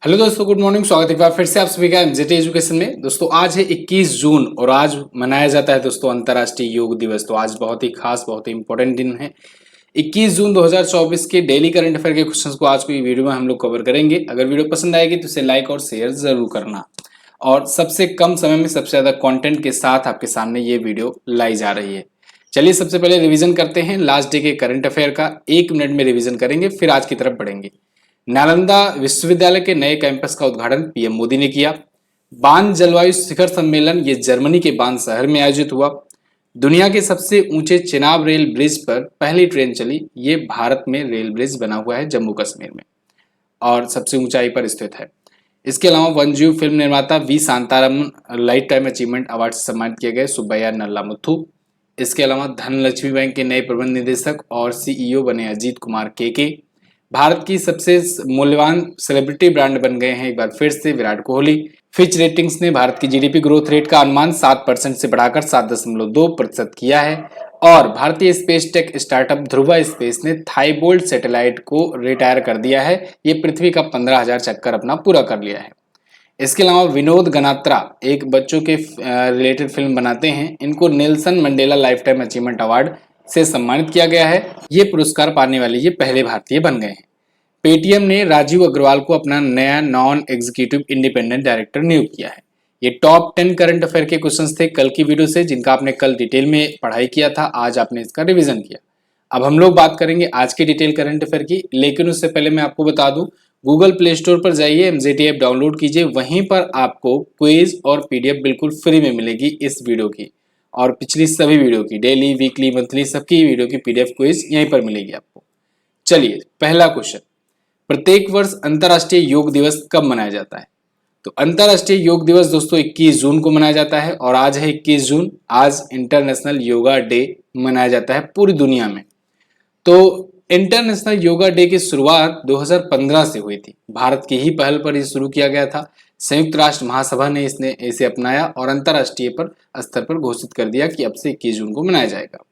Hello दोस्तों, good morning. स्वागत है एक बार फिर से आप सभी का एमजेटी एजुकेशन में। दोस्तों आज है 21 जून और आज मनाया जाता है दोस्तों अंतर्राष्ट्रीय योग दिवस। तो आज बहुत ही खास, बहुत ही इंपॉर्टेंट दिन है। 21 जून 2024 के डेली करंट अफेयर के क्वेश्चंस को आज की वीडियो में हम लोग कवर करेंगे। अगर वीडियो पसंद आएगी तो इसे लाइक और शेयर जरूर करना। और सबसे कम समय में सबसे ज्यादा कंटेंट के साथ आपके सामने ये वीडियो लाई जा रही है। चलिए सबसे पहले रिवीजन करते हैं लास्ट डे के करंट अफेयर का। 1 मिनट में रिवीजन करेंगे, फिर आज की तरफ बढ़ेंगे। नालंदा विश्वविद्यालय के नए कैंपस का उद्घाटन पीएम मोदी ने किया। बान जलवायु शिखर सम्मेलन ये जर्मनी के बान शहर में आयोजित हुआ। दुनिया के सबसे ऊंचे चिनाब रेल ब्रिज पर पहली ट्रेन चली। ये भारत में रेल ब्रिज बना हुआ है जम्मू कश्मीर में और सबसे ऊंचाई पर स्थित है। इसके अलावा वनजीव फिल्म निर्माता V Shantaram lifetime achievement award से सम्मानित किए गए सुब्बैया नल्लामुथु। इसके अलावा धनलक्ष्मी बैंक के नए प्रबंध निदेशक और सीईओ बने अजीत कुमार के। भारत की सबसे मूल्यवान सेलिब्रिटी ब्रांड बन गए हैं एक बार फिर से विराट कोहली। फिच रेटिंग्स ने भारत की जीडीपी ग्रोथ रेट का अनुमान 7% से बढ़ाकर 7.2% किया है। और भारतीय space tech startup Dhruva space ने थाईबोल्ट सैटेलाइट को रिटायर कर दिया है। ये पृथ्वी का 15,000 चक्कर अपना पूरा कर लिया है। इसके अलावा विनोद गनात्रा एक बच्चों के रिलेटेड फिल्म बनाते हैं। इनको Nelson Mandela life time achievement award से सम्मानित किया गया है। ये पुरस्कार पाने वाले ये पहले भारतीय बन गए हैं। पेटीएम ने राजीव अग्रवाल को अपना नया नॉन एग्जीक्यूटिव इंडिपेंडेंट डायरेक्टर नियुक्त किया है। ये टॉप 10 करंट अफेयर के क्वेश्चंस थे कल की वीडियो से, जिनका आपने कल डिटेल में पढ़ाई किया था। आज आपने इसका रिवीजन किया। अब हम लोग बात करेंगे आज के डिटेल करंट अफेयर की, लेकिन उससे पहले मैं आपको बता दूं, गूगल प्ले स्टोर पर जाइए, एमजेटी ऐप डाउनलोड कीजिए। वहीं पर आपको क्विज और पीडीएफ बिल्कुल फ्री में मिलेगी इस वीडियो की और पिछली सभी वीडियो की, डेली, वीकली, मंथली, सबकी वीडियो की पीडीएफ क्विज यहीं पर मिलेगी आपको। चलिए पहला क्वेश्चन, प्रत्येक वर्ष अंतर्राष्ट्रीय योग दिवस कब मनाया जाता है? तो अंतर्राष्ट्रीय योग दिवस दोस्तों 21 जून को मनाया जाता है और आज है 21 जून। आज इंटरनेशनल योगा डे मनाया जाता है पूरी दुनिया में। तो इंटरनेशनल योगा डे की शुरुआत 2015 से हुई थी। भारत की ही पहल पर यह शुरू किया गया था। संयुक्त राष्ट्र महासभा ने इसे अपनाया और अंतर्राष्ट्रीय पर स्तर पर घोषित कर दिया कि अब से 21 जून को मनाया जाएगा।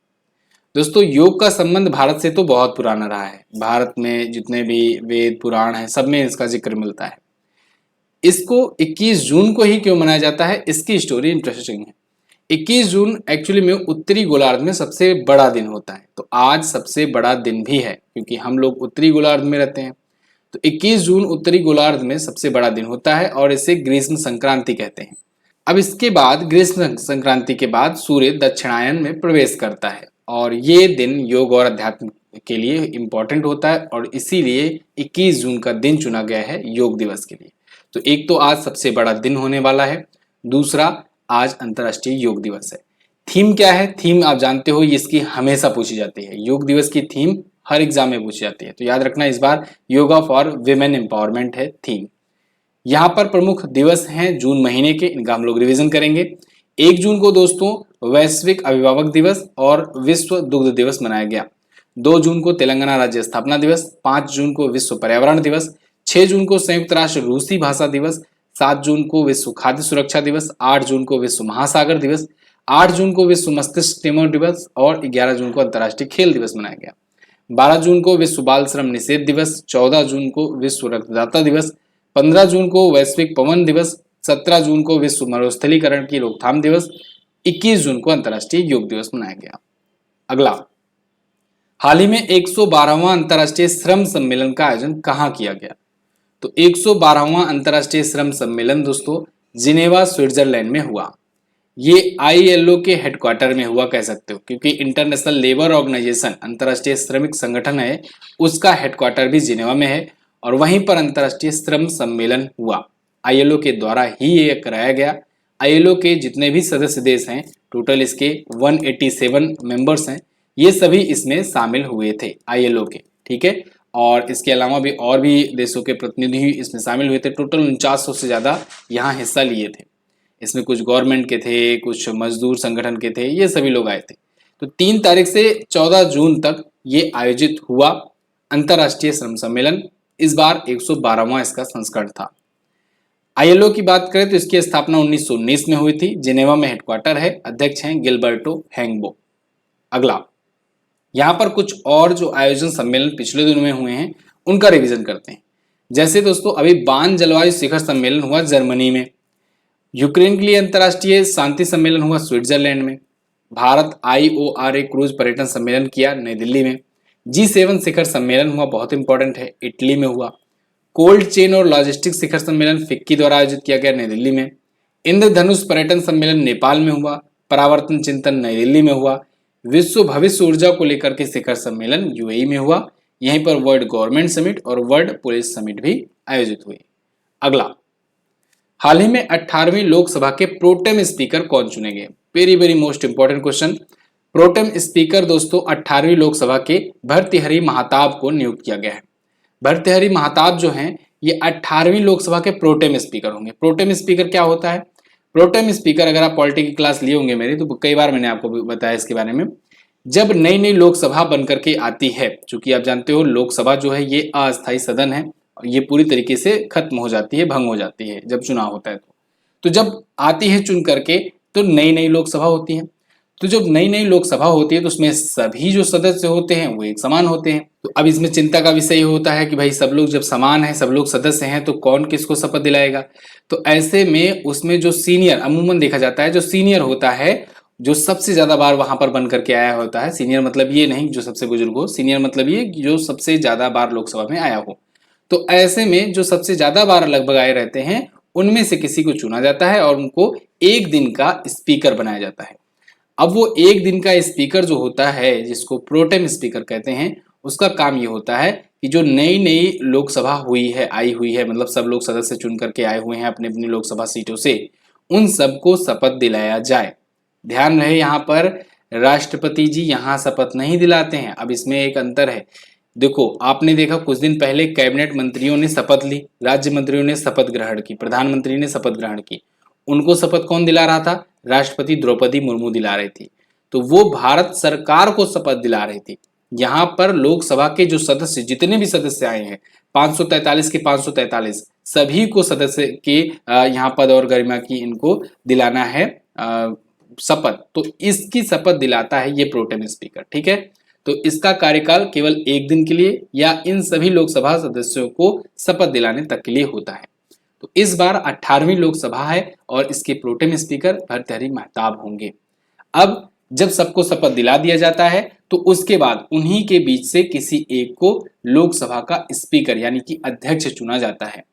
दोस्तों योग का संबंध भारत से तो बहुत पुराना रहा है। भारत में जितने भी वेद पुराण हैं सब में इसका जिक्र मिलता है। इसको 21 जून को ही क्यों मनाया जाता है, इसकी स्टोरी इंटरेस्टिंग है। 21 जून एक्चुअली में उत्तरी गोलार्ध में सबसे बड़ा दिन होता है। तो आज सबसे बड़ा दिन भी है क्योंकि हम लोग उत्तरी गोलार्ध में रहते हैं। तो 21 जून उत्तरी गोलार्ध में सबसे बड़ा दिन होता है और इसे ग्रीष्म संक्रांति कहते हैं। अब इसके बाद ग्रीष्म संक्रांति के बाद सूर्य दक्षिणायन में प्रवेश करता है और ये दिन योग और अध्यात्म के लिए इंपॉर्टेंट होता है और इसीलिए 21 जून का दिन चुना गया है योग दिवस के लिए। तो एक तो आज सबसे बड़ा दिन होने वाला है, दूसरा आज अंतर्राष्ट्रीय योग दिवस है। थीम क्या है? थीम आप जानते हो, इसकी हमेशा पूछी जाती है। योग दिवस की थीम हर एग्जाम में पूछी जाती है, तो याद रखना इस बार योगा फॉर विमेन एम्पावरमेंट है थीम। यहाँ पर प्रमुख दिवस हैं जून महीने के, इनका हम लोग रिवीजन करेंगे। 1 जून को दोस्तों वैश्विक अभिभावक दिवस और विश्व दुग्ध दिवस मनाया गया। 2 जून को तेलंगाना राज्य स्थापना दिवस। 5 जून को विश्व पर्यावरण दिवस। 6 जून को संयुक्त राष्ट्र रूसी भाषा दिवस। 7 जून को विश्व खाद्य सुरक्षा दिवस। 8 जून को विश्व महासागर दिवस। 8 जून को विश्व मस्तिष्क ट्यूमर दिवस और 11 जून को अंतर्राष्ट्रीय खेल दिवस मनाया गया। 12 जून को विश्व बाल श्रम निषेध दिवस। 14 जून को विश्व रक्तदाता दिवस। 15 जून को वैश्विक पवन दिवस। 17 जून को विश्व मरुस्थलीकरण की रोकथाम दिवस। 21 जून को अंतर्राष्ट्रीय योग दिवस मनाया गया। अगला, हाल ही में 112वां अंतर्राष्ट्रीय श्रम सम्मेलन का आयोजन कहाँ किया गया? तो 112वां अंतर्राष्ट्रीय श्रम सम्मेलन दोस्तों जिनेवा स्विट्जरलैंड में हुआ। ये आईएलओ के हेडक्वार्टर में हुआ कह सकते हो, क्योंकि इंटरनेशनल लेबर ऑर्गेनाइजेशन अंतर्राष्ट्रीय श्रमिक संगठन है, उसका हेडक्वार्टर भी जिनेवा में है और वहीं पर अंतर्राष्ट्रीय श्रम सम्मेलन हुआ। आईएलओ के द्वारा ही ये कराया गया। आईएलओ के जितने भी सदस्य देश हैं, टोटल इसके 187 मेंबर्स हैं, ये सभी इसमें शामिल हुए थे आईएलओ के, ठीक है। और इसके अलावा भी और भी देशों के प्रतिनिधि इसमें शामिल हुए थे। टोटल 4900 से ज्यादा यहाँ हिस्सा लिए थे। इसमें कुछ गवर्नमेंट के थे, कुछ मजदूर संगठन के थे, ये सभी लोग आए थे। तो 3 तारीख से 14 जून तक ये आयोजित हुआ अंतर्राष्ट्रीय श्रम सम्मेलन। इस बार 112वां इसका संस्करण था। आईएलओ की बात करें तो इसकी स्थापना 1919 में हुई थी। जिनेवा में हेडक्वार्टर है। अध्यक्ष हैं गिलबर्टो हैंगबो। अगला, यहाँ पर कुछ और जो आयोजन सम्मेलन पिछले दिनों में हुए हैं उनका रिवीजन करते हैं। जैसे दोस्तों अभी बान जलवायु शिखर सम्मेलन हुआ जर्मनी में, यूक्रेन के लिए अंतर्राष्ट्रीय शांति सम्मेलन हुआ स्विट्जरलैंड में, भारत IORA क्रूज पर्यटन सम्मेलन किया नई दिल्ली में, G7 शिखर सम्मेलन हुआ, बहुत इंपॉर्टेंट है, इटली में हुआ, कोल्ड चेन और लॉजिस्टिक्स शिखर सम्मेलन फिक्की द्वारा आयोजित किया गया नई दिल्ली में, इंद्रधनुष पर्यटन सम्मेलन नेपाल में हुआ, परावर्तन चिंतन नई दिल्ली में हुआ, विश्व भविष्य ऊर्जा को लेकर के शिखर सम्मेलन UAE में हुआ, यहीं पर वर्ल्ड गवर्नमेंट समिट और वर्ल्ड पुलिस समिट भी आयोजित हुई। अगला, हाल ही में 18वीं लोकसभा के प्रोटेम स्पीकर कौन चुने गए? Very very most important question. Protem speaker दोस्तों 18वीं लोकसभा के भर्तृहरि महताब को नियुक्त किया गया है। भर्तृहरि महताब जो हैं ये 18वीं लोकसभा के प्रोटेम स्पीकर होंगे। प्रोटेम स्पीकर क्या होता है? प्रोटेम स्पीकर अगर आप पॉलिटी की क्लास लिए होंगे मेरी, तो कई बार मैंने आपको बताया इसके बारे में। जब नई नई लोकसभा बनकर के आती है, चूंकि आप जानते हो लोकसभा जो है ये अस्थायी सदन है, ये पूरी तरीके से खत्म हो जाती है, भंग हो जाती है जब चुनाव होता है। तो जब आती है चुन करके तो नई नई लोकसभा होती है। तो जब नई नई लोकसभा होती है तो उसमें सभी जो सदस्य होते हैं वो एक समान होते हैं। तो अब इसमें चिंता का विषय होता है कि भाई सब लोग जब समान है, सब लोग सदस्य हैं, तो कौन किसको शपथ दिलाएगा? तो ऐसे में उसमें जो सीनियर, अमूमन देखा जाता है जो सीनियर होता है, जो सबसे ज्यादा बार वहां पर बन करके आया होता है। सीनियर मतलब ये नहीं जो सबसे बुजुर्ग हो, सीनियर मतलब ये जो सबसे ज्यादा बार लोकसभा में आया हो। तो ऐसे में जो सबसे ज्यादा बार लगभग आए रहते हैं उनमें से किसी को चुना जाता है और उनको एक दिन का स्पीकर बनाया जाता है। अब वो एक दिन का स्पीकर जो होता है, जिसको प्रोटेम स्पीकर कहते हैं, उसका काम ये होता है कि जो नई नई लोकसभा हुई है, आई हुई है, मतलब सब लोग सदस्य चुन करके आए हुए हैं अपनी अपनी लोकसभा सीटों से, उन सबको शपथ दिलाया जाए। ध्यान रहे यहाँ पर राष्ट्रपति जी यहाँ शपथ नहीं दिलाते हैं। अब इसमें एक अंतर है। देखो आपने देखा कुछ दिन पहले कैबिनेट मंत्रियों ने शपथ ली, राज्य मंत्रियों ने शपथ ग्रहण की, प्रधानमंत्री ने शपथ ग्रहण की। उनको शपथ कौन दिला रहा था? राष्ट्रपति द्रौपदी मुर्मू दिला रही थी। तो वो भारत सरकार को शपथ दिला रही थी। यहाँ पर लोकसभा के जो सदस्य, जितने भी सदस्य आए हैं 543 के 543, सभी को सदस्य के यहाँ पद और गरिमा की इनको दिलाना है शपथ। तो इसकी शपथ दिलाता है ये प्रोटेम स्पीकर। ठीक है, तो इसका कार्यकाल केवल एक दिन के लिए या इन सभी लोकसभा सदस्यों को शपथ दिलाने तक के लिए होता है। तो इस बार 18वीं लोकसभा है और इसके प्रोटेम स्पीकर भर्तृहरि महताब होंगे। अब जब सबको शपथ दिला दिया जाता है तो उसके बाद उन्हीं के बीच से किसी एक को लोकसभा का स्पीकर यानी कि अध्यक्ष चुना जाता है।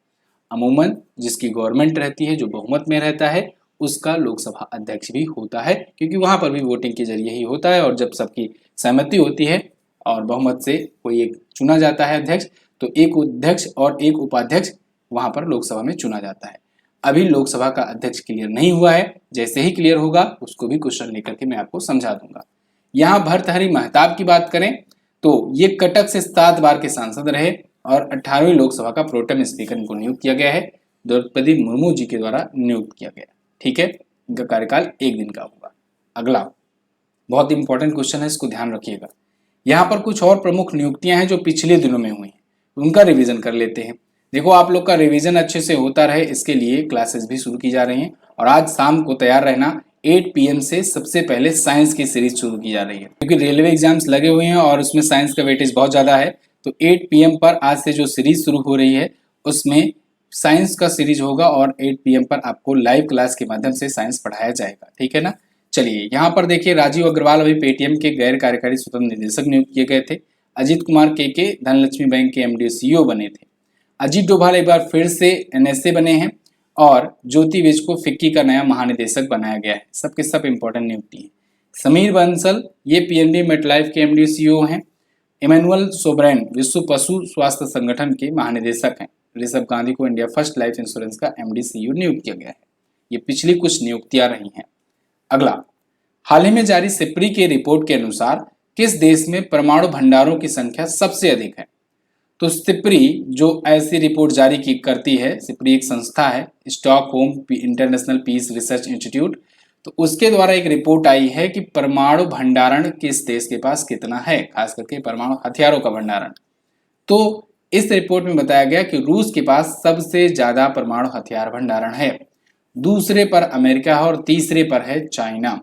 अमूमन जिसकी गवर्नमेंट रहती है, जो बहुमत में रहता है, उसका लोकसभा अध्यक्ष भी होता है, क्योंकि वहां पर भी वोटिंग के जरिए ही होता है। और जब सबकी सहमति होती है और बहुमत से कोई एक चुना जाता है अध्यक्ष, तो एक अध्यक्ष और एक उपाध्यक्ष वहां पर लोकसभा में चुना जाता है। अभी लोकसभा का अध्यक्ष क्लियर नहीं हुआ है, जैसे ही क्लियर होगा उसको भी क्वेश्चन लेकर के मैं आपको समझा दूंगा। यहाँ भर्तृहरि महताब की बात करें तो ये कटक से 7 बार के सांसद रहे और 18वीं लोकसभा का प्रोटेम स्पीकर इनको नियुक्त किया गया है। द्रौपदी मुर्मू जी के द्वारा नियुक्त किया गया। ठीक है, इनका कार्यकाल एक दिन का होगा। अगला बहुत इंपॉर्टेंट क्वेश्चन है, इसको ध्यान रखिएगा। यहाँ पर कुछ और प्रमुख नियुक्तियां हैं जो पिछले दिनों में हुई हैं, उनका रिवीजन कर लेते हैं। देखो आप लोग का रिवीजन अच्छे से होता रहे, इसके लिए क्लासेस भी शुरू की जा रही हैं। और आज शाम को तैयार रहना, 8 PM से सबसे पहले साइंस की सीरीज शुरू की जा रही है, क्योंकि रेलवे एग्जाम्स लगे हुए हैं और उसमें साइंस का वेटेज बहुत ज़्यादा है। तो 8 PM पर आज से जो सीरीज शुरू हो रही है उसमें साइंस का सीरीज होगा और 8 PM पर आपको लाइव क्लास के माध्यम से साइंस पढ़ाया जाएगा। ठीक है ना। चलिए यहाँ पर देखिए, राजीव अग्रवाल अभी पेटीएम के गैर कार्यकारी स्वतंत्र निदेशक नियुक्त किए गए थे। अजीत कुमार के धनलक्ष्मी बैंक के MD CEO बने थे। अजीत डोभाल एक बार फिर से NSA बने हैं और ज्योति विज को फिक्की का नया महानिदेशक बनाया गया है। सबके सब इंपॉर्टेंट नियुक्ति है। समीर बंसल ये PNB मेटलाइफ के MD CEO हैं। इमैनुअल सोब्रैन विश्व पशु स्वास्थ्य संगठन के महानिदेशक हैं। ऋषभ गांधी को इंडिया फर्स्ट लाइफ इंश्योरेंस का MD CEO नियुक्त किया गया है। ये पिछली कुछ नियुक्तियां रही हैं। अगला, हाल ही में जारी सिप्री के रिपोर्ट के अनुसार किस देश में परमाणु भंडारों की संख्या सबसे अधिक है? तो सिप्री जो ऐसी रिपोर्ट जारी करती है, सिप्री एक संस्था है, Stockholm International Peace Research Institute, तो उसके द्वारा एक रिपोर्ट आई है कि परमाणु भंडारण किस देश के पास कितना है, खास करके परमाणु हथियारों का भंडारण। तो इस रिपोर्ट में बताया गया कि रूस के पास सबसे ज्यादा परमाणु हथियार भंडारण है, दूसरे पर अमेरिका है और तीसरे पर है चाइना।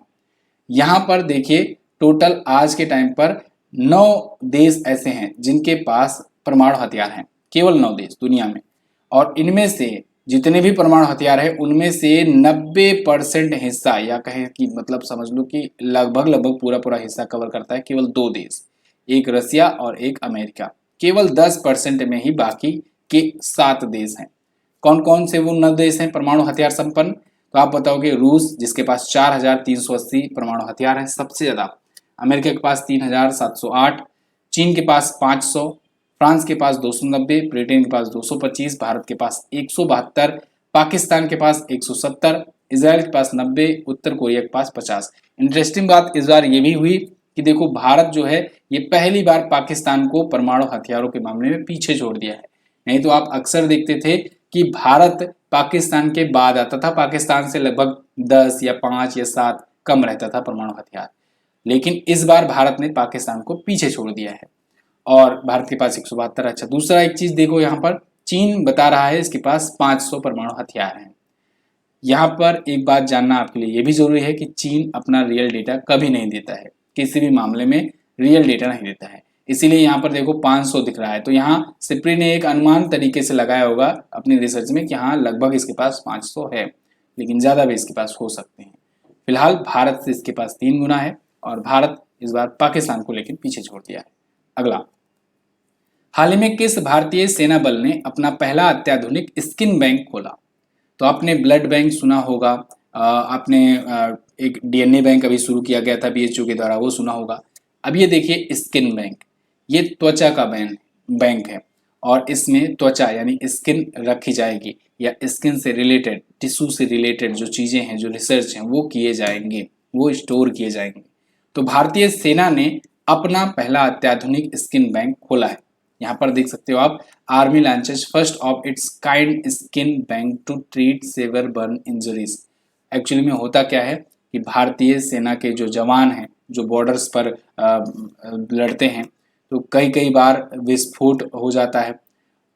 यहां पर देखिए टोटल आज के टाइम पर 9 देश ऐसे हैं जिनके पास परमाणु हथियार हैं। केवल 9 देश दुनिया में। और इनमें से जितने भी परमाणु हथियार है उनमें से 90% हिस्सा, या कहें कि मतलब समझ लो कि लगभग लगभग पूरा पूरा हिस्सा कवर करता है केवल 2 देश, एक रसिया और एक अमेरिका। केवल 10% में ही बाकी के 7 देश हैं। कौन कौन से वो 9 देश हैं परमाणु हथियार संपन्न? तो आप बताओगे रूस, जिसके पास 4380 परमाणु हथियार है सबसे ज्यादा, अमेरिका के पास 3708, चीन के पास 500, फ्रांस के पास 290, ब्रिटेन के पास 225, भारत के पास 172, पाकिस्तान के पास 170, इसराइल के पास 90, उत्तर कोरिया के पास 50। इंटरेस्टिंग बात इस बार ये भी हुई कि देखो भारत जो है ये पहली बार पाकिस्तान को परमाणु हथियारों के मामले में पीछे छोड़ दिया है। नहीं तो आप अक्सर देखते थे कि भारत पाकिस्तान के बाद आता था, पाकिस्तान से लगभग 10 या 5 या 7 कम रहता था परमाणु हथियार, लेकिन इस बार भारत ने पाकिस्तान को पीछे छोड़ दिया है और भारत के पास 172। अच्छा, दूसरा एक चीज देखो, यहाँ पर चीन बता रहा है इसके पास 500 परमाणु हथियार हैं। यहाँ पर एक बात जानना आपके लिए ये भी जरूरी है कि चीन अपना रियल डेटा कभी नहीं देता है, किसी भी मामले में रियल डेटा नहीं देता है, इसीलिए यहाँ पर देखो 500 दिख रहा है। तो यहाँ सिप्री ने एक अनुमान तरीके से लगाया होगा अपनी रिसर्च में कि हाँ लगभग इसके पास 500 है, लेकिन ज्यादा भी इसके पास हो सकते हैं। फिलहाल भारत से इसके पास 3 गुना है और भारत इस बार पाकिस्तान को लेकर पीछे छोड़ दिया है। अगला, हाल ही में किस भारतीय सेना बल ने अपना पहला अत्याधुनिक स्किन बैंक खोला? तो आपने ब्लड बैंक सुना होगा, आपने एक डीएनए बैंक अभी शुरू किया गया था बीएचयू के द्वारा, वो सुना होगा। अब ये देखिए स्किन बैंक, ये त्वचा का बैंक है और इसमें त्वचा यानी स्किन रखी जाएगी या स्किन से रिलेटेड, टिश्यू से रिलेटेड जो चीजें हैं, जो रिसर्च हैं वो किए जाएंगे, वो स्टोर किए जाएंगे। तो भारतीय सेना ने अपना पहला अत्याधुनिक स्किन बैंक खोला है। यहाँ पर देख सकते हो आप, army launches first of its kind skin bank to treat severe burn injuries. Actually में होता क्या है कि भारतीय सेना के जो जवान हैं जो बॉर्डर्स पर लड़ते हैं, तो कई कई बार विस्फोट हो जाता है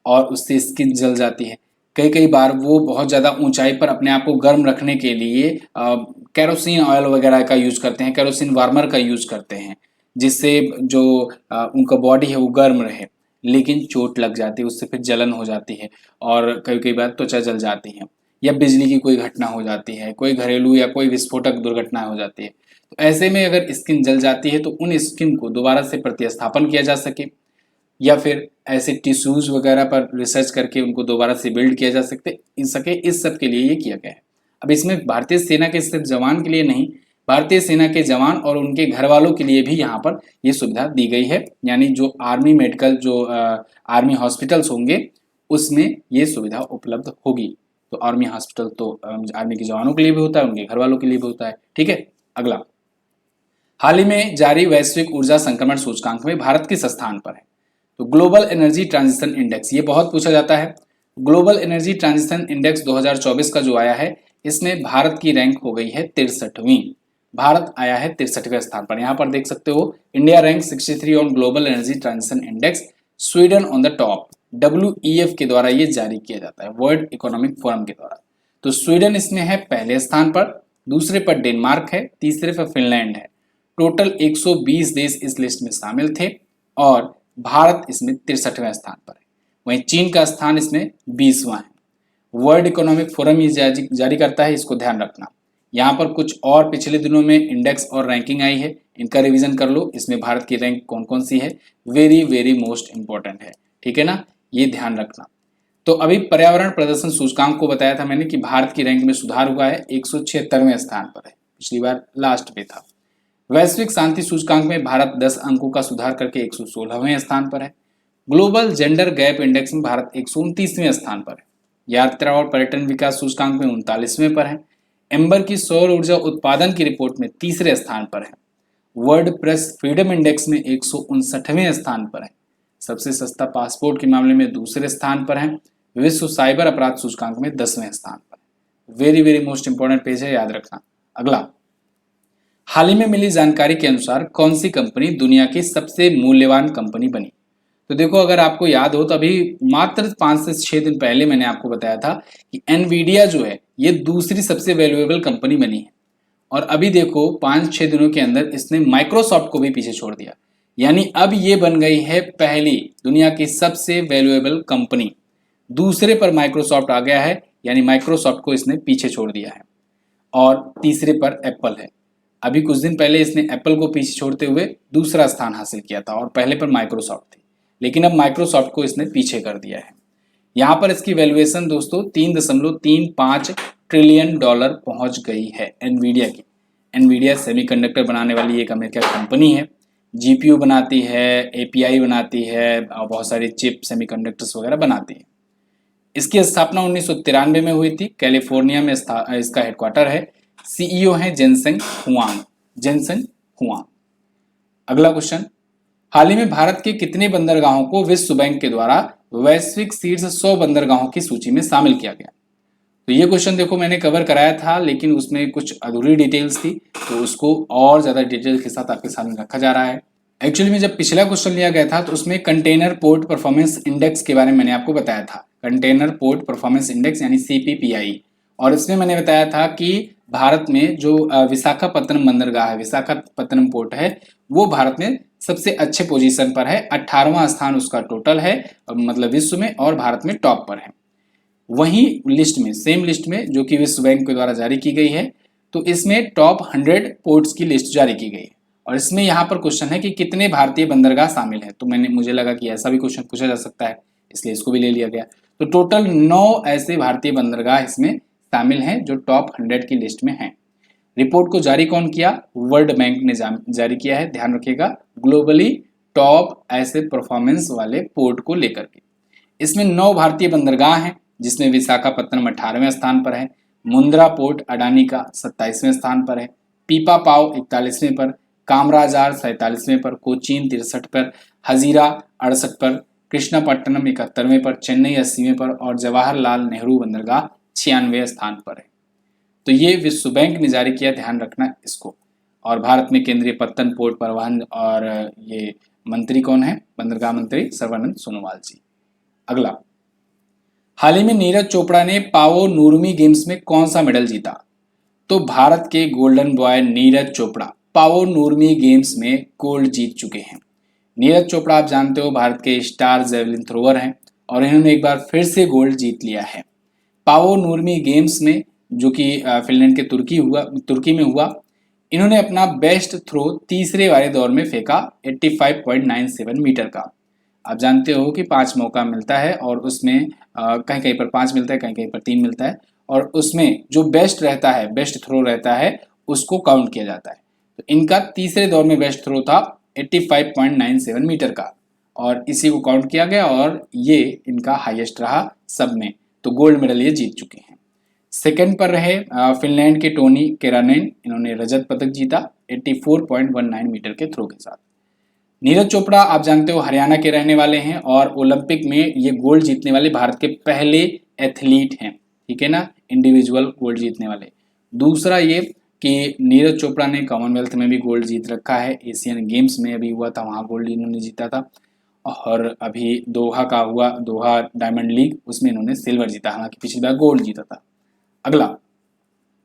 और उससे स्किन जल जाती है। कई कई बार वो बहुत ज़्यादा ऊंचाई पर अपने आप को गर्म रखने के लिए केरोसिन ऑयल वगैरह का यूज करते हैं, केरोसिन वार्मर का यूज करते हैं, जिससे जो उनका बॉडी है वो गर्म रहे, लेकिन चोट लग जाती है, उससे फिर जलन हो जाती है और कई कई बार त्वचा जल जाती है, या बिजली की कोई घटना हो जाती है, कोई घरेलू या कोई विस्फोटक दुर्घटना हो जाती है। तो ऐसे में अगर स्किन जल जाती है तो उन स्किन को दोबारा से प्रतिस्थापन किया जा सके या फिर ऐसे टिश्यूज वगैरह पर रिसर्च करके उनको दोबारा से बिल्ड किया जा सके, इस सब के लिए ये किया गया है। अब इसमें भारतीय सेना के सिर्फ जवान के लिए नहीं, भारतीय सेना के जवान और उनके घर वालों के लिए भी यहाँ पर ये सुविधा दी गई है, यानी जो आर्मी मेडिकल जो आर्मी हॉस्पिटल्स होंगे उसमें ये सुविधा उपलब्ध होगी। तो आर्मी हॉस्पिटल तो आर्मी के जवानों के लिए भी होता है, उनके घर वालों के लिए भी होता है। ठीक है, अगला, हाल ही में जारी वैश्विक ऊर्जा संक्रमण सूचकांक में भारत किस स्थान पर है? तो ग्लोबल एनर्जी ट्रांजिशन इंडेक्स, ये बहुत पूछा जाता है। ग्लोबल एनर्जी ट्रांजिशन इंडेक्स 2024 का जो आया है, इसमें भारत की रैंक हो गई है 63वीं। भारत आया है 63वें स्थान पर। यहाँ पर देख सकते हो, India rank 63 on global energy transition index, Sweden on the top. WEF के द्वारा ये जारी किया जाता है, वर्ल्ड इकोनॉमिक फोरम के द्वारा। तो स्वीडन इसमें है पहले स्थान पर, दूसरे पर डेनमार्क है, तीसरे पर फिनलैंड है। टोटल 120 देश इस लिस्ट में शामिल थे और भारत इसमें 63वें स्थान पर है। वहीं चीन का स्थान इसमें 20वां है। वर्ल्ड इकोनॉमिक फोरम ये जारी करता है, इसको ध्यान रखना। यहाँ पर कुछ और पिछले दिनों में इंडेक्स और रैंकिंग आई है, इनका रिवीजन कर लो। इसमें भारत की रैंक कौन कौन सी है, वेरी वेरी मोस्ट इंपॉर्टेंट है, ठीक है ना, ये ध्यान रखना। तो अभी पर्यावरण प्रदर्शन सूचकांक को बताया था मैंने कि भारत की रैंक में सुधार हुआ है, 176वें स्थान पर है, पिछली बार लास्ट पे था। वैश्विक शांति सूचकांक में भारत 10 अंकों का सुधार करके 116वें स्थान पर है। ग्लोबल जेंडर गैप इंडेक्स में भारत 129वें स्थान पर है। यात्रा और पर्यटन विकास सूचकांक में 39वें पर है। एम्बर की सौर ऊर्जा उत्पादन की रिपोर्ट में तीसरे स्थान पर है। वर्ल्ड प्रेस फ्रीडम इंडेक्स में 159वें स्थान पर है। सबसे सस्ता पासपोर्ट के मामले में दूसरे स्थान पर है। विश्व साइबर अपराध सूचकांक में 10वें स्थान पर। Very very most important page है, याद रखना। अगला, हाल ही में मिली जानकारी के अनुसार कौन सी कंपनी दुनिया की सबसे मूल्यवान कंपनी बनी? तो देखो, अगर आपको याद हो तो अभी मात्र 5 से 6 दिन पहले मैंने आपको बताया था कि एनवीडिया जो है ये दूसरी सबसे वैल्यूएबल कंपनी बनी है और अभी देखो 5-6 दिनों के अंदर इसने माइक्रोसॉफ्ट को भी पीछे छोड़ दिया। यानी अब ये बन गई है पहली दुनिया की सबसे वैल्यूएबल कंपनी। दूसरे पर माइक्रोसॉफ्ट आ गया है, यानी माइक्रोसॉफ्ट को इसने पीछे छोड़ दिया है। और तीसरे पर एप्पल है। अभी कुछ दिन पहले इसने एप्पल को पीछे छोड़ते हुए दूसरा स्थान हासिल किया था और पहले पर माइक्रोसॉफ्ट थी, लेकिन अब माइक्रोसॉफ्ट को इसने पीछे कर दिया है। यहाँ पर इसकी वैल्यूएशन दोस्तों 3.35 ट्रिलियन डॉलर पहुंच गई है एनवीडिया की। एनवीडिया सेमीकंडक्टर बनाने वाली एक अमेरिका कंपनी है। जीपीयू बनाती है, एपीआई बनाती है और बहुत सारी चिप सेमीकंडक्टर्स वगैरह बनाती है। इसकी स्थापना 1993 में हुई थी। कैलिफोर्निया में इसका हेडक्वार्टर है। सीईओ है जेनसेन हुआंग। अगला क्वेश्चन, हाल ही में भारत के कितने बंदरगाहों को विश्व बैंक के द्वारा वैश्विक शीर्ष 100 बंदरगाहों की सूची में शामिल किया गया? तो ये क्वेश्चन देखो मैंने कवर कराया था, लेकिन उसमें कुछ अधूरी डिटेल्स थी, तो उसको और ज्यादा डिटेल के साथ आपके सामने रखा जा रहा है। एक्चुअली में जब पिछला क्वेश्चन लिया गया था तो उसमें कंटेनर पोर्ट परफॉर्मेंस इंडेक्स के बारे में मैंने आपको बताया था। कंटेनर पोर्ट परफॉर्मेंस इंडेक्स यानी CPPI, और इसमें मैंने बताया था कि भारत में जो विशाखापत्तनम बंदरगाह है, विशाखापत्तनम पोर्ट है, वो भारत में सबसे अच्छे पोजीशन पर है। 18वां स्थान उसका टोटल है, मतलब विश्व में, और भारत में टॉप पर है। वहीं लिस्ट में, सेम लिस्ट में जो कि विश्व बैंक के द्वारा जारी की गई है, तो इसमें टॉप 100 पोर्ट्स की लिस्ट जारी की गई है। और इसमें यहाँ पर क्वेश्चन है कि कितने भारतीय बंदरगाह शामिल है, तो मुझे लगा कि ऐसा भी क्वेश्चन पूछा जा सकता है, इसलिए इसको भी ले लिया गया। तो टोटल 9 ऐसे भारतीय बंदरगाह इसमें शामिल हैं जो टॉप 100 की लिस्ट में हैं। रिपोर्ट को जारी कौन किया? वर्ल्ड बैंक ने जारी किया है, ध्यान रखिएगा, ग्लोबली टॉप ऐसे परफॉर्मेंस वाले पोर्ट को लेकर के। इसमें 9 भारतीय बंदरगाह हैं, जिसमें विशाखापत्तनम 18वें स्थान पर है, मुंद्रा पोर्ट अडानी का 27वें स्थान पर है, पीपा पाव 41वें पर, कामराजार 47वें पर, कोचीन 63 पर, हजीरा 68 पर, कृष्णापट्टनम 71वें पर, चेन्नई 80वें पर और जवाहरलाल नेहरू बंदरगाह 96वें स्थान पर है। तो ये विश्व बैंक ने जारी किया, ध्यान रखना इसको। और भारत में केंद्रीय पत्तन, पोर्ट परिवहन और ये मंत्री कौन है? बंदरगाह मंत्री सर्बानंद सोनोवाल जी। अगला, हाल ही में नीरज चोपड़ा ने पावो नूरमी गेम्स में कौन सा मेडल जीता? तो भारत के गोल्डन बॉय नीरज चोपड़ा पावो नूरमी गेम्स में गोल्ड जीत चुके हैं। नीरज चोपड़ा आप जानते हो भारत के स्टार जेवलिन थ्रोवर हैं और इन्होंने एक बार फिर से गोल्ड जीत लिया है। पावो नूरमी गेम्स में, जो कि फिनलैंड के तुर्की में हुआ, इन्होंने अपना बेस्ट थ्रो तीसरे वाले दौर में फेंका 85.97 मीटर का। आप जानते हो कि 5 मौका मिलता है और उसमें कहीं कहीं पर 5 मिलता है, कहीं कहीं पर 3 मिलता है, और उसमें जो बेस्ट रहता है, बेस्ट थ्रो रहता है, उसको काउंट किया जाता है। तो इनका तीसरे दौर में बेस्ट थ्रो था 85.97 मीटर का और इसी को काउंट किया गया और ये इनका हाईएस्ट रहा सब में, तो गोल्ड मेडल ये जीत चुके हैं। सेकंड पर रहे फिनलैंड के टोनी केरानेन, इन्होंने रजत पदक जीता 84.19 मीटर के थ्रो के साथ। नीरज चोपड़ा आप जानते हो हरियाणा के रहने वाले हैं और ओलंपिक में ये गोल्ड जीतने वाले भारत के पहले एथलीट हैं, ठीक है ना, इंडिविजुअल गोल्ड जीतने वाले। दूसरा ये कि नीरज चोपड़ा ने कॉमनवेल्थ में भी गोल्ड जीत रखा है, एशियन गेम्स में अभी हुआ था, वहाँ गोल्ड इन्होंने जीता था, और अभी दोहा का हुआ, दोहा डायमंड लीग, उसमें इन्होंने सिल्वर जीता, हालांकि पिछली बार गोल्ड जीता था। अगला,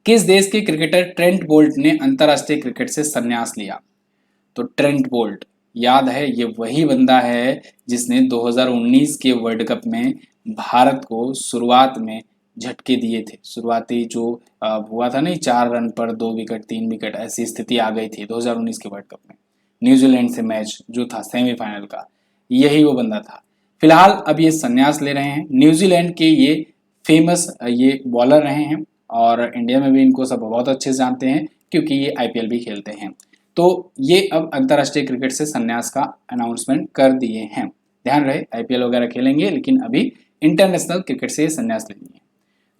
किस देश के क्रिकेटर ट्रेंट बोल्ट ने अंतरराष्ट्रीय क्रिकेट से संन्यास लिया? तो ट्रेंट बोल्ट, याद है, ये वही बंदा है जिसने 2019 के वर्ल्ड कप में भारत को शुरुआत में झटके दिए थे। शुरुआती जो हुआ था नहीं, 4 रन पर 2 विकेट 3 विकेट, ऐसी स्थिति आ गई थी 2019 के वर्ल्ड कप में, न्यूजीलैंड से मैच जो था सेमीफाइनल का, यही वो बंदा था। फिलहाल अब ये संन्यास ले रहे हैं। न्यूजीलैंड के ये फेमस ये बॉलर रहे हैं और इंडिया में भी इनको सब बहुत अच्छे से जानते हैं क्योंकि ये IPL भी खेलते हैं। तो ये अब अंतरराष्ट्रीय क्रिकेट से संन्यास का अनाउंसमेंट कर दिए हैं। ध्यान रहे, IPL वगैरह खेलेंगे लेकिन अभी इंटरनेशनल क्रिकेट से संन्यास लेनी है।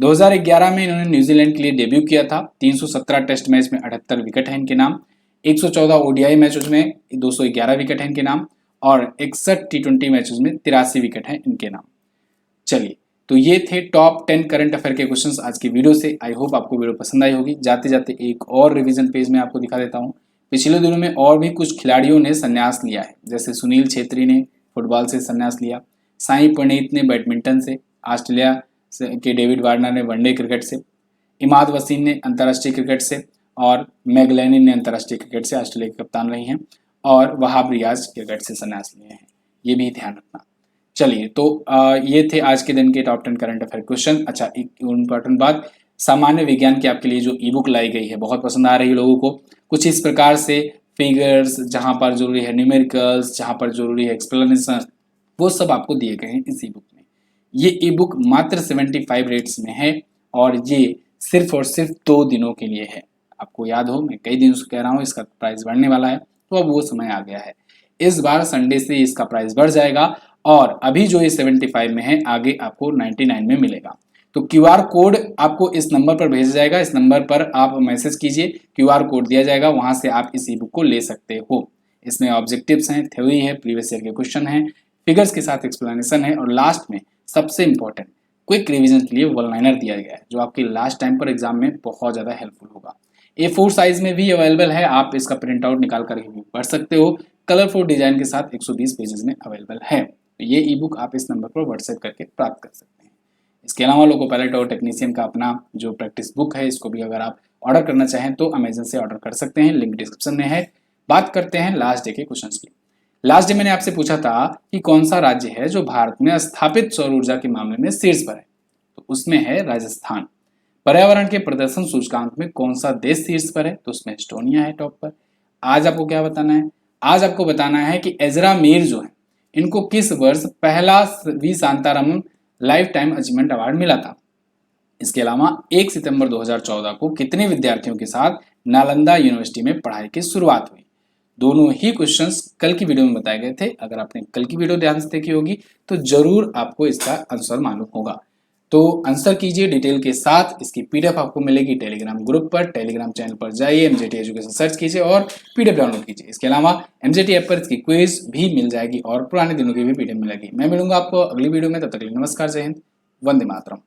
2011 में इन्होंने न्यूजीलैंड के लिए डेब्यू किया था। 317 टेस्ट मैच में 78 विकेट है इनके नाम, 114 ODI मैचेस में 211 विकेट है इनके नाम और 61 T20 मैचेस में 83 विकेट है इनके नाम। चलिए, तो ये थे टॉप 10 करंट अफेयर के क्वेश्चंस आज की वीडियो से। आई होप आपको वीडियो पसंद आई होगी। जाते जाते एक और रिवीजन पेज में आपको दिखा देता हूँ। पिछले दिनों में और भी कुछ खिलाड़ियों ने संन्यास लिया है, जैसे सुनील छेत्री ने फुटबॉल से संन्यास लिया, साई प्रणीत ने बैडमिंटन से, ऑस्ट्रेलिया के डेविड वार्नर ने वनडे क्रिकेट से, इमाद वसीम ने अंतर्राष्ट्रीय क्रिकेट से और मैगलैनी ने अंतर्राष्ट्रीय क्रिकेट से, ऑस्ट्रेलिया के कप्तान रही हैं। और वहाब रियाज क्रिकेट से संन्यास लिए हैं, ये भी ध्यान रखना। चलिए, तो ये थे आज के दिन के टॉप 10 करंट अफेयर क्वेश्चन। अच्छा, एक इम्पोर्टेंट बात, सामान्य विज्ञान की आपके लिए जो ई बुक लाई गई है बहुत पसंद आ रही है लोगों को। कुछ इस प्रकार से फिगर्स, जहां पर जरूरी है न्यूमेरिकल्स, जहां पर जरूरी है एक्सप्लेनेशन, वो सब आपको दिए गए हैं इस ई बुक में। ये ई बुक मात्र 75 रेट्स में है और ये सिर्फ और सिर्फ 2 दिनों के लिए है। आपको याद हो, मैं कई दिनों से कह रहा हूँ इसका प्राइस बढ़ने वाला है, तो अब वो समय आ गया है। इस बार संडे से इसका प्राइस बढ़ जाएगा और अभी जो ये 75 में है, आगे आपको 99 में मिलेगा। तो क्यूआर कोड आपको इस नंबर पर भेजा जाएगा, इस नंबर पर आप मैसेज कीजिए, क्यूआर कोड दिया जाएगा, वहां से आप इस ई बुक को ले सकते हो। इसमें ऑब्जेक्टिव्स हैं, थ्योरी है, प्रीवियस ईयर के क्वेश्चन हैं, फिगर्स के साथ एक्सप्लेनेशन है और लास्ट में सबसे इंपॉर्टेंट क्विक रिवीजन के लिए वन लाइनर दिया गया है, जो आपके लास्ट टाइम पर एग्जाम में बहुत ज़्यादा हेल्पफुल होगा। A4 साइज में भी अवेलेबल है, आप इसका प्रिंट आउट निकाल कर भी पढ़ सकते हो। कलरफुल डिजाइन के साथ 120 पेजेस में अवेलेबल है। तो ये ई बुक आप इस नंबर पर व्हाट्सएप करके प्राप्त कर सकते हैं। इसके अलावा लोको पायलट और टेक्नीशियन का अपना जो प्रैक्टिस बुक है, इसको भी अगर आप ऑर्डर करना चाहें तो अमेजन से ऑर्डर कर सकते हैं, लिंक डिस्क्रिप्शन में है। बात करते हैं लास्ट डे के क्वेश्चन की। लास्ट डे मैंने आपसे पूछा था कि कौन सा राज्य है जो भारत में स्थापित सौर ऊर्जा के मामले में शीर्ष पर है, तो उसमें है राजस्थान। पर्यावरण के प्रदर्शन सूचकांक में कौन सा देश शीर्ष पर है, तो उसमें एस्टोनिया है टॉप पर। आज आपको क्या बताना है, आज आपको बताना है कि एजरा मीर जो है, इनको किस वर्ष पहला V Shantaram lifetime achievement award मिला था। इसके अलावा 1 सितंबर 2014 को कितने विद्यार्थियों के साथ नालंदा यूनिवर्सिटी में पढ़ाई की शुरुआत हुई। दोनों ही क्वेश्चंस कल की वीडियो में बताए गए थे। अगर आपने कल की वीडियो ध्यान से देखी होगी तो जरूर आपको इसका आंसर मालूम होगा। तो आंसर कीजिए डिटेल के साथ। इसकी पीडीएफ आपको मिलेगी टेलीग्राम ग्रुप पर, टेलीग्राम चैनल पर जाइए, एमजेटी एजुकेशन सर्च कीजिए और पीडीएफ डाउनलोड कीजिए। इसके अलावा एमजेटी ऐप पर इसकी क्विज भी मिल जाएगी और पुराने दिनों की भी पीडीएफ मिलेगी। मैं मिलूंगा आपको अगली वीडियो में, तब तक के लिए नमस्कार, जय हिंद, वंदे मातरम।